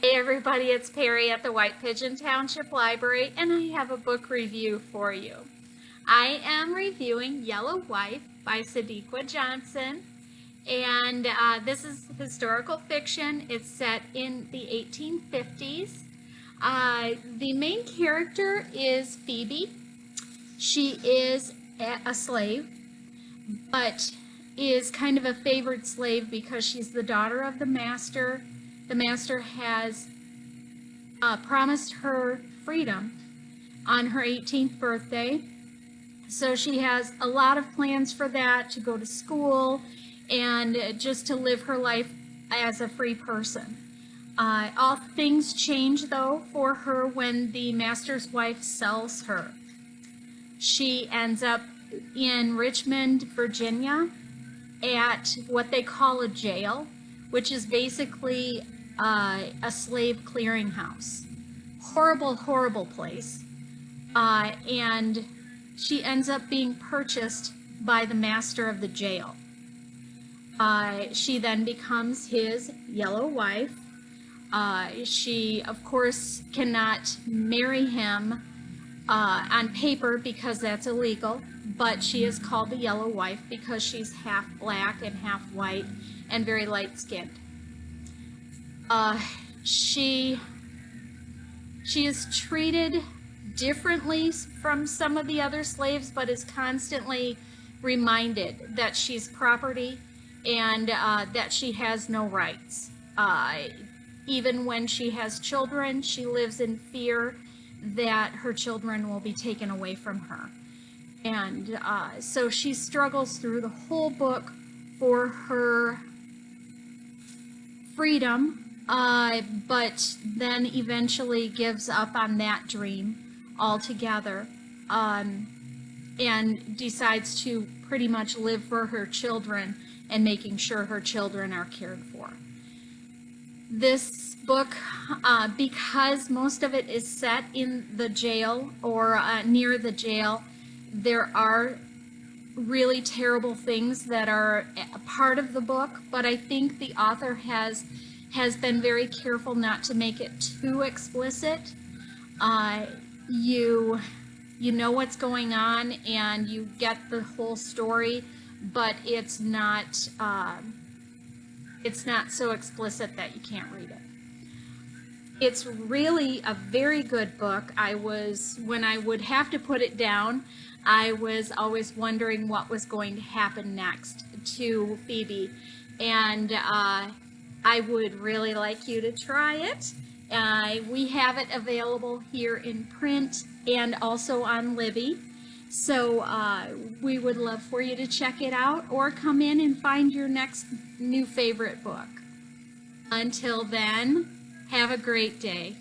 Hey everybody, it's Perry at the White Pigeon Township Library, and I have a book review for you. I am reviewing Yellow Wife by Sadeqa Johnson, and this is historical fiction. It's set in the 1850s. The main character is Phoebe. She is a slave, but is kind of a favored slave because she's the daughter of the master. The master has promised her freedom on her 18th birthday. So she has a lot of plans for that, to go to school and just to live her life as a free person. All things change though for her when the master's wife sells her. She ends up in Richmond, Virginia at what they call a jail, which is basically a slave clearinghouse. Horrible, horrible place. And she ends up being purchased by the master of the jail. She then becomes his yellow wife. She, of course, cannot marry him on paper because that's illegal, but she is called the yellow wife because she's half black and half white and very light-skinned. She is treated differently from some of the other slaves, but is constantly reminded that she's property and that she has no rights. Even when she has children, she lives in fear that her children will be taken away from her. And so she struggles through the whole book for her freedom, but then eventually gives up on that dream altogether, and decides to pretty much live for her children and making sure her children are cared for. This book, because most of it is set in the jail or near the jail, there are really terrible things that are a part of the book, but I think the author has been very careful not to make it too explicit. You know what's going on and you get the whole story, but it's not so explicit that you can't read it. It's really a very good book. When I would have to put it down, I was always wondering what was going to happen next to Phoebe, and I would really like you to try it. We have it available here in print and also on Libby, so we would love for you to check it out or come in and find your next new favorite book. Until then, have a great day.